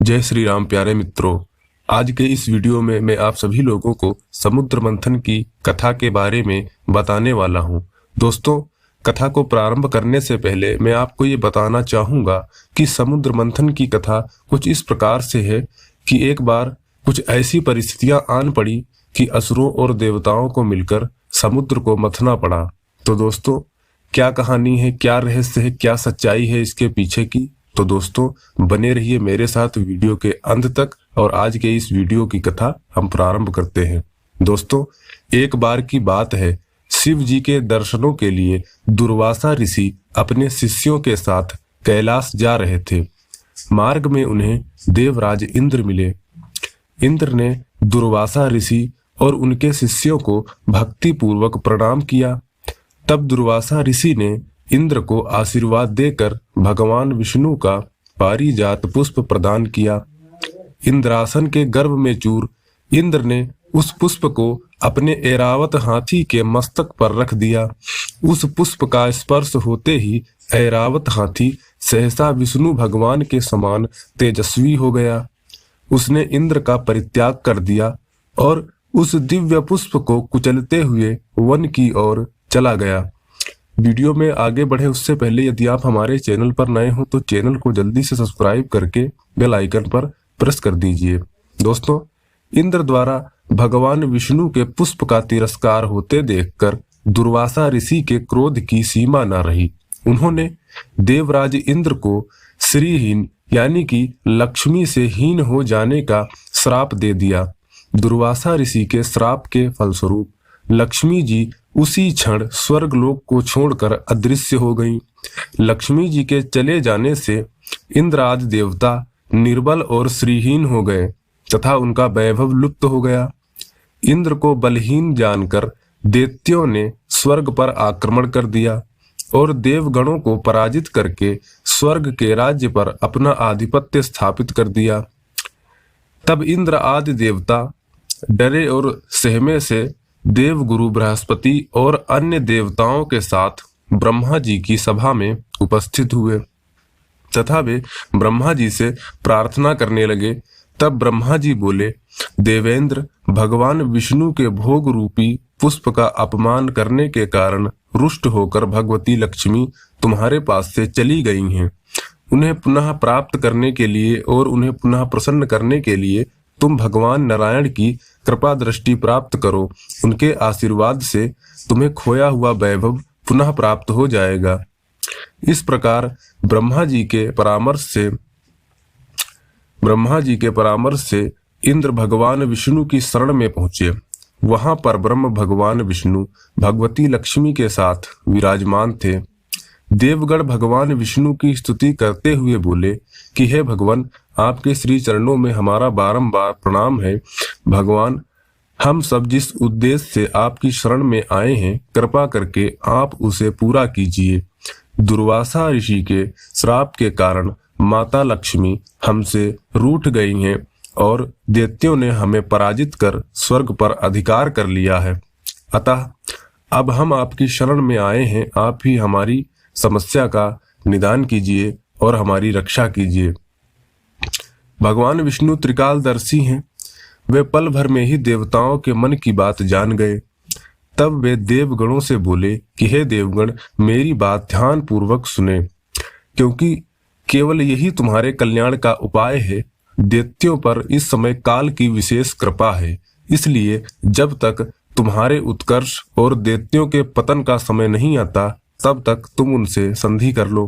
जय श्री राम प्यारे मित्रों। आज के इस वीडियो में मैं आप सभी लोगों को समुद्र मंथन की कथा के बारे में बताने वाला हूं। दोस्तों, कथा को प्रारंभ करने से पहले मैं आपको ये बताना चाहूंगा कि समुद्र मंथन की कथा कुछ इस प्रकार से है कि एक बार कुछ ऐसी परिस्थितियां आन पड़ी कि असुरों और देवताओं को मिलकर समुद्र को मथना पड़ा। तो दोस्तों, क्या कहानी है, क्या रहस्य है, क्या सच्चाई है इसके पीछे की, तो दोस्तों बने रहिए मेरे साथ वीडियो के अंत तक और आज के इस वीडियो की कथा हम प्रारंभ करते हैं। दोस्तों, एक बार की बात है, शिव जी के दर्शनों के लिए दुर्वासा ऋषि अपने शिष्यों के साथ कैलाश जा रहे थे। मार्ग में उन्हें देवराज इंद्र मिले। इंद्र ने दुर्वासा ऋषि और उनके शिष्यों को भक्ति पूर्वक प्रणाम किया। तब दुर्वासा ऋषि ने इंद्र को आशीर्वाद देकर भगवान विष्णु का पारिजात पुष्प प्रदान किया। इंद्रासन के गर्भ में चूर इंद्र ने उस पुष्प को अपने ऐरावत हाथी के मस्तक पर रख दिया। उस पुष्प का स्पर्श होते ही ऐरावत हाथी सहसा विष्णु भगवान के समान तेजस्वी हो गया। उसने इंद्र का परित्याग कर दिया और उस दिव्य पुष्प को कुचलते हुए वन की ओर चला गया। वीडियो में आगे बढ़े उससे पहले यदि आप हमारे चैनल पर नए हो तो चैनल को जल्दी से सब्सक्राइब करके बेल आइकन पर प्रेस कर दीजिए। दोस्तों, इंद्र द्वारा भगवान विष्णु के पुष्प का तिरस्कार होते देखकर दुर्वासा ऋषि के क्रोध की सीमा न रही। उन्होंने देवराज इंद्र को श्रीहीन यानी कि लक्ष्मी से हीन हो जाने का श्राप दे दिया। दुर्वासा ऋषि के श्राप के फलस्वरूप लक्ष्मी जी उसी क्षण स्वर्गलोक को छोड़कर अदृश्य हो गईं। लक्ष्मी जी के चले जाने से इंद्र आदि देवता निर्बल और श्रीहीन हो गए तथा उनका वैभव लुप्त हो गया। इंद्र को बलहीन जानकर दैत्यों ने स्वर्ग पर आक्रमण कर दिया और देवगणों को पराजित करके स्वर्ग के राज्य पर अपना आधिपत्य स्थापित कर दिया। तब इंद्र आदि देवता डरे और सहमे से देवगुरु बृहस्पति और अन्य देवताओं के साथ ब्रह्मा जी की सभा में उपस्थित हुए तथा वे ब्रह्मा जी से प्रार्थना करने लगे। तब ब्रह्मा जी बोले, देवेंद्र, भगवान विष्णु के भोग रूपी पुष्प का अपमान करने के कारण रुष्ट होकर भगवती लक्ष्मी तुम्हारे पास से चली गई हैं। उन्हें पुनः प्राप्त करने के लिए और उन्हें पुनः प्रसन्न करने के लिए तुम भगवान नारायण की कृपा दृष्टि प्राप्त करो। उनके आशीर्वाद से तुम्हें खोया हुआ वैभव पुनः प्राप्त हो जाएगा। इस प्रकार ब्रह्मा जी के परामर्श से इंद्र भगवान विष्णु की शरण में पहुंचे। वहां पर ब्रह्म भगवान विष्णु भगवती लक्ष्मी के साथ विराजमान थे। देवगण भगवान विष्णु की स्तुति करते हुए बोले कि हे भगवान, आपके श्री चरणों में हमारा बारंबार प्रणाम है। भगवान, हम सब जिस उद्देश्य से आपकी शरण में आए हैं, कृपा करके आप उसे पूरा कीजिए। दुर्वासा ऋषि के श्राप के कारण माता लक्ष्मी हमसे रूठ गई हैं और दैत्यों ने हमें पराजित कर स्वर्ग पर अधिकार कर लिया है। अतः अब हम आपकी शरण में आए हैं। आप ही हमारी समस्या का निदान कीजिए और हमारी रक्षा कीजिए। भगवान विष्णु त्रिकालदर्शी हैं। वे पल भर में ही देवताओं के मन की बात जान गए। तब वे देवगणों से बोले कि हे देवगण, मेरी बात ध्यान पूर्वक सुने, क्योंकि केवल यही तुम्हारे कल्याण का उपाय है। दैत्यों पर इस समय काल की विशेष कृपा है, इसलिए जब तक तुम्हारे उत्कर्ष और दैत्यों के पतन का समय नहीं आता तब तक तुम उनसे संधि कर लो।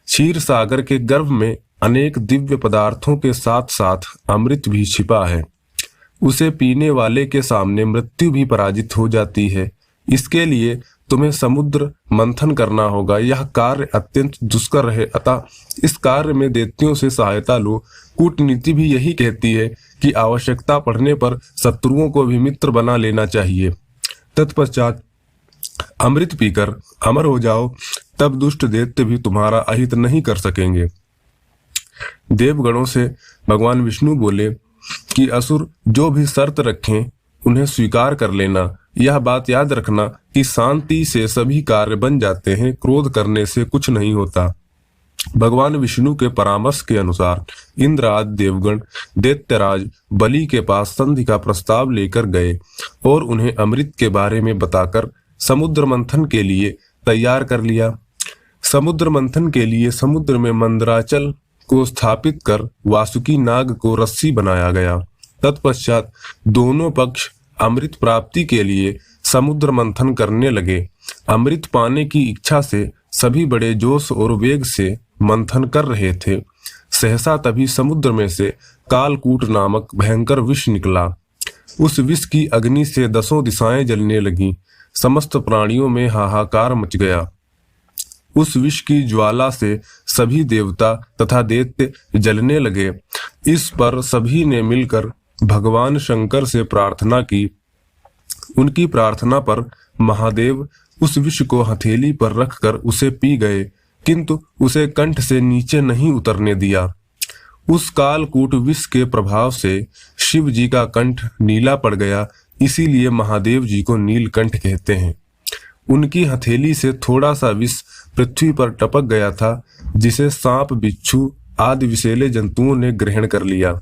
क्षीर सागर के गर्भ में अनेक दिव्य पदार्थों के साथ साथ अमृत भी छिपा है। उसे पीने वाले के सामने मृत्यु भी पराजित हो जाती है। इसके लिए तुम्हें समुद्र मंथन करना होगा। यह कार्य अत्यंत दुष्कर है, अतः इस कार्य में दैत्यों से सहायता लो। कूटनीति भी यही कहती है कि आवश्यकता पड़ने पर शत्रुओं को भी मित्र बना लेना चाहिए। तत्पश्चात अमृत पीकर अमर हो जाओ, तब दुष्ट दैत्य भी तुम्हारा अहित नहीं कर सकेंगे। देवगणों से भगवान विष्णु बोले कि असुर जो भी शर्त रखें उन्हें स्वीकार कर लेना। यह बात याद रखना कि शांति से सभी कार्य बन जाते हैं, क्रोध करने से कुछ नहीं होता। भगवान विष्णु के परामर्श के अनुसार इंद्र आदि देवगण दैत्यराज बलि के पास संधि का प्रस्ताव लेकर गए और उन्हें अमृत के बारे में बताकर समुद्र मंथन के लिए तैयार कर लिया। समुद्र मंथन के लिए समुद्र में मंदराचल को स्थापित कर वासुकी नाग को रस्सी बनाया गया। तत्पश्चात दोनों पक्ष अमृत प्राप्ति के लिए समुद्र मंथन करने लगे। अमृत पाने की इच्छा से सभी बड़े जोश और वेग से मंथन कर रहे थे। सहसा तभी समुद्र में से कालकूट नामक भयंकर विष निकला। उस विष की अग्नि से 10 दिशाएं जलने लगीं। समस्त प्राणियों में हाहाकार मच गया। उस विष की ज्वाला से सभी देवता तथा दैत्य जलने लगे। इस पर सभी ने मिलकर भगवान शंकर से प्रार्थना की। उनकी प्रार्थना पर महादेव उस विष को हथेली पर रखकर उसे पी गए, किंतु उसे कंठ से नीचे नहीं उतरने दिया। उस कालकूट विष के प्रभाव से शिव जी का कंठ नीला पड़ गया, इसीलिए महादेव जी को नीलकंठ कहते हैं। उनकी हथेली से थोड़ा सा विष पृथ्वी पर टपक गया था, जिसे सांप, बिच्छू आदि विषैले जंतुओं ने ग्रहण कर लिया।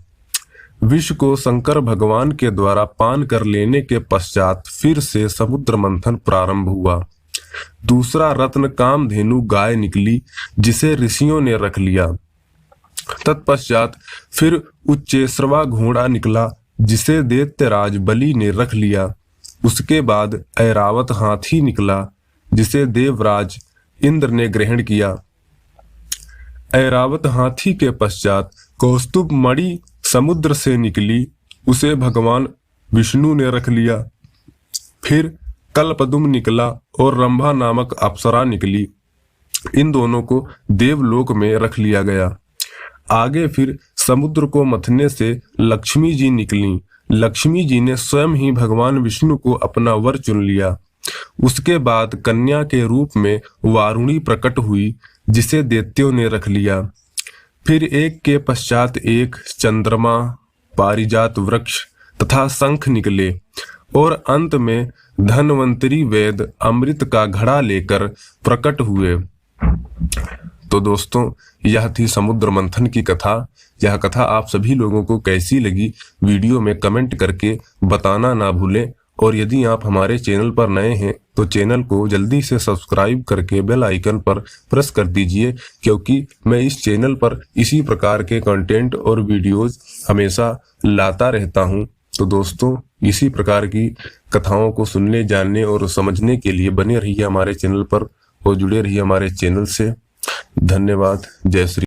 विष को शंकर भगवान के द्वारा पान कर लेने के पश्चात फिर से समुद्र मंथन प्रारंभ हुआ। दूसरा रत्न कामधेनु गाय निकली, जिसे ऋषियों ने रख लिया। तत्पश्चात फिर उच्चेश्रवा घोड़ा निकला, जिसे दैत्यराज बलि ने रख लिया। उसके बाद ऐरावत हाथी निकला, जिसे देवराज इंद्र ने ग्रहण किया। ऐरावत हाथी के पश्चात कौस्तुभ मणि समुद्र से निकली, उसे भगवान विष्णु ने रख लिया। फिर कल्पद्रुम निकला और रंभा नामक अप्सरा निकली। इन दोनों को देवलोक में रख लिया गया। आगे फिर समुद्र को मथने से लक्ष्मी जी निकली। लक्ष्मी जी ने स्वयं ही भगवान विष्णु को अपना वर चुन लिया। उसके बाद कन्या के रूप में वारुणी प्रकट हुई, जिसे दैत्यों ने रख लिया। फिर एक के पश्चात एक चंद्रमा, पारिजात वृक्ष तथा शंख निकले और अंत में धन्वंतरी वैद्य अमृत का घड़ा लेकर प्रकट हुए। तो दोस्तों, यह थी समुद्र मंथन की कथा। यह कथा आप सभी लोगों को कैसी लगी वीडियो में कमेंट करके बताना ना भूलें। और यदि आप हमारे चैनल पर नए हैं तो चैनल को जल्दी से सब्सक्राइब करके बेल आइकन पर प्रेस कर दीजिए, क्योंकि मैं इस चैनल पर इसी प्रकार के कंटेंट और वीडियोस हमेशा लाता रहता हूं। तो दोस्तों, इसी प्रकार की कथाओं को सुनने, जानने और समझने के लिए बने रहिए हमारे चैनल पर और जुड़े रहिए हमारे चैनल से। धन्यवाद। जय श्री